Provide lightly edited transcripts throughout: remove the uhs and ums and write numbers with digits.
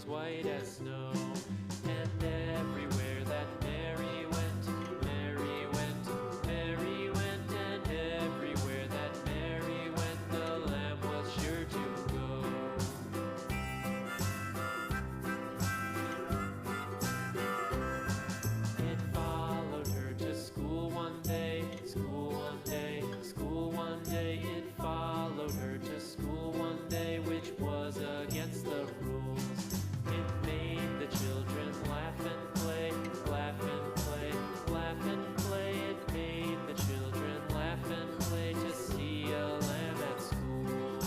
white as snow. And everywhere that Mary went, Mary went, Mary went, and everywhere that Mary went, the lamb was sure to go. It followed her to school one day, school one day, school one day. It followed her to school one day, which was against the rules. It made the children laugh and play, laugh and play, laugh and play. It made the children laugh and play to see a lamb at school.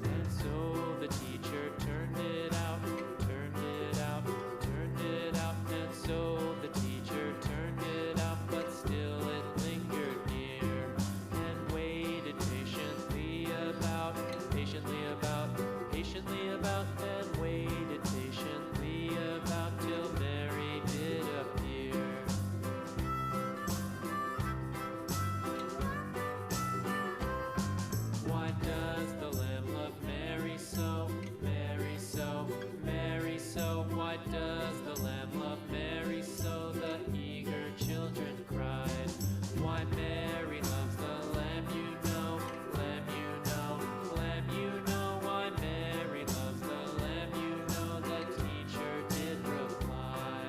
And so the teacher turned it out, turned it out, turned it out. And so the teacher turned it out, but still it lingered near and waited patiently about, patiently about, patiently about, and waited patiently about till Mary did appear. Why does the lamb love Mary so, Mary so, Mary so? Why does the lamb love Mary so? The eager children cried. Why Mary loves the lamb, you know, lamb, you know, lamb, you know. Why Mary loves the lamb, you know, the teacher did reply.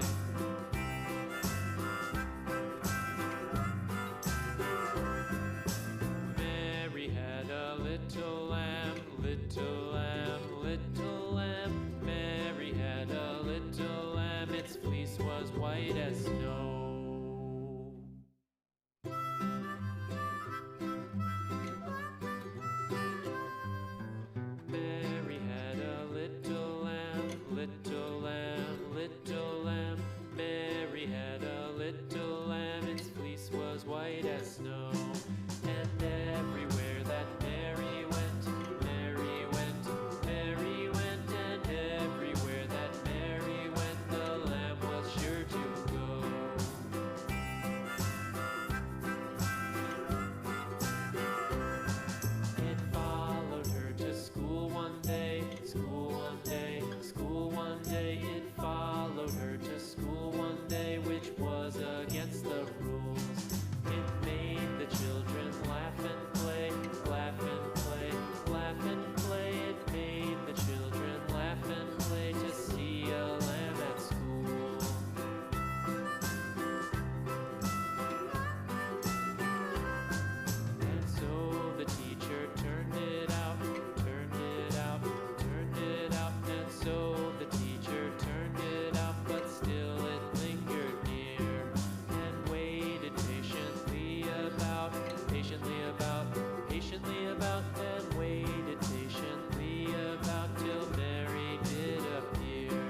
Mary had a little lamb, little lamb, little lamb. Mary had a little lamb, its fleece was white as snow. Mary had a little lamb, little lamb, little lamb. Mary had a little lamb, its fleece was white as snow. And everywhere that Mary went, Mary went, Mary went, and everywhere that Mary went, the lamb was sure to go. It followed her to school one day, school one day, school one day. It followed her to school one day, which was against the rules. It made the children laugh and play, laugh and play, laugh and play. It made the children laugh and play to see a lamb at school. And so the teacher turned it out, turned it out, turned it out. And so the teacher turned it out, but still it lingered near and waited patiently about, patiently about, patiently about, and waited patiently about till Mary did appear.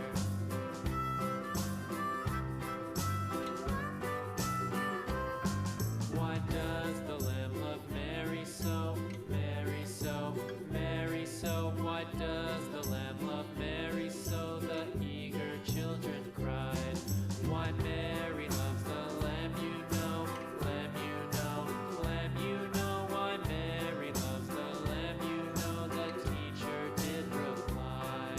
Why does the lamb love Mary so, Mary so, Mary so? Why does the lamb love Mary so? The eager children cried. Why Mary loves the lamb, you know, lamb, you know, lamb, you know. Why Mary loves the lamb, you know, the teacher did reply.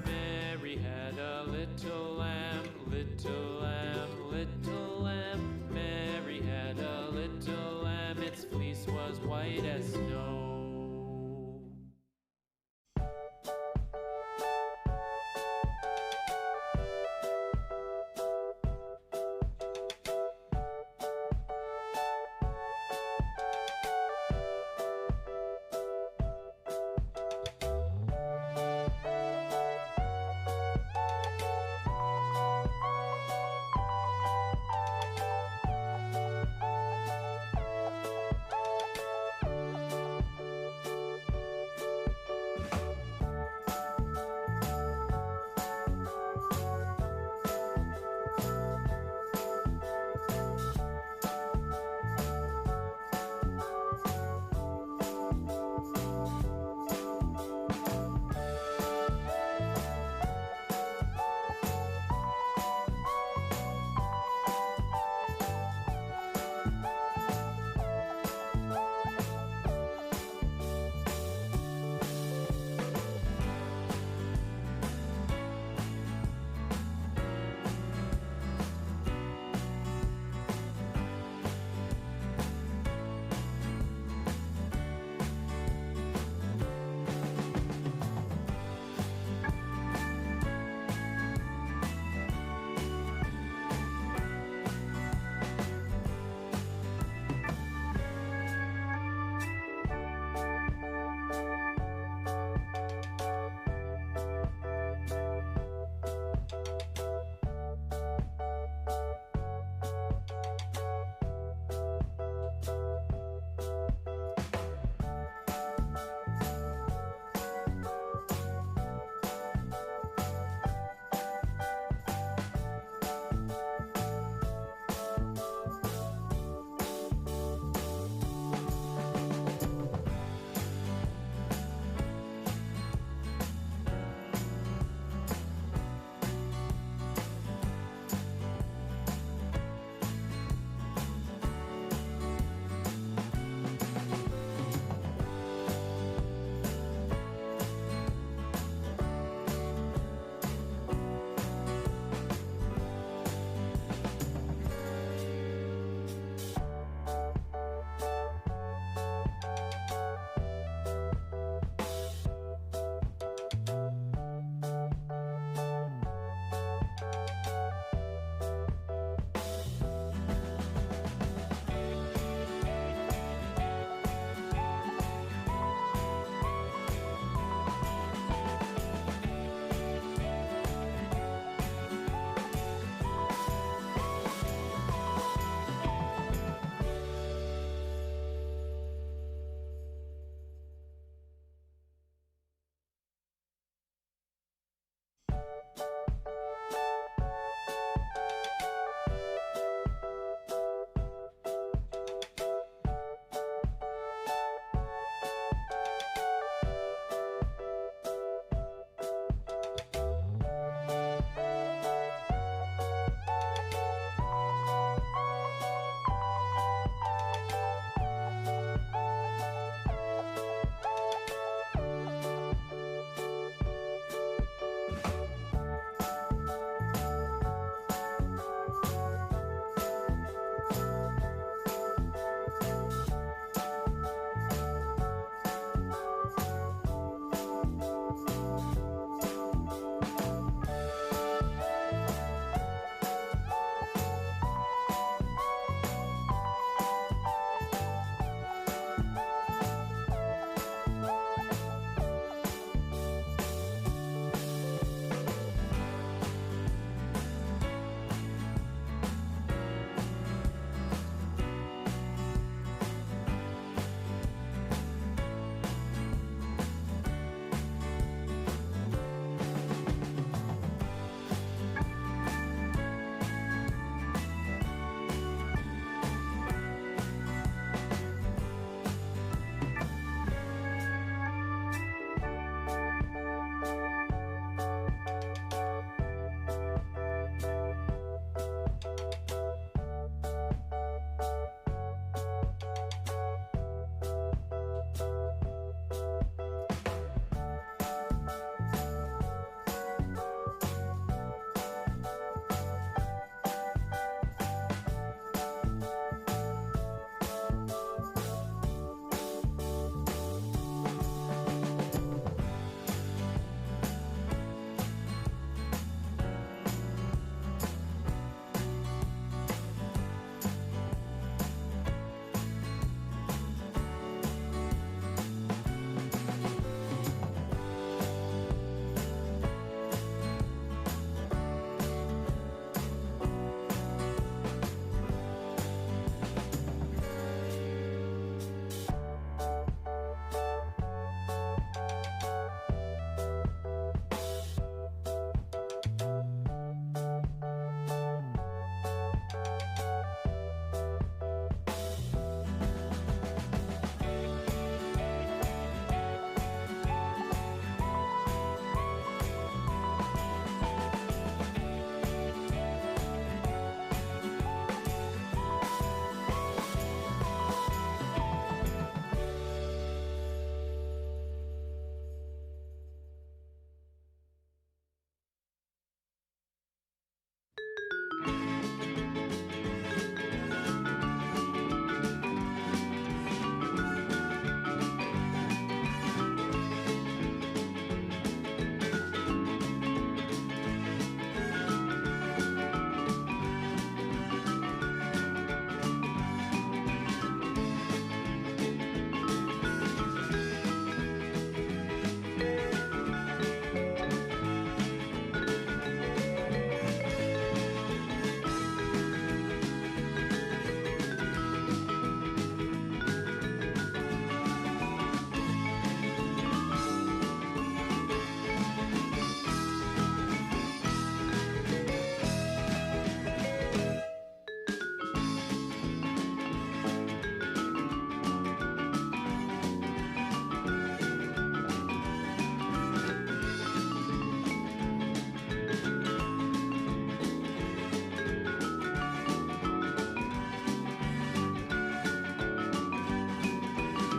Mary had a little lamb, little lamb, little lamb. Mary had a little lamb, its fleece was white as snow.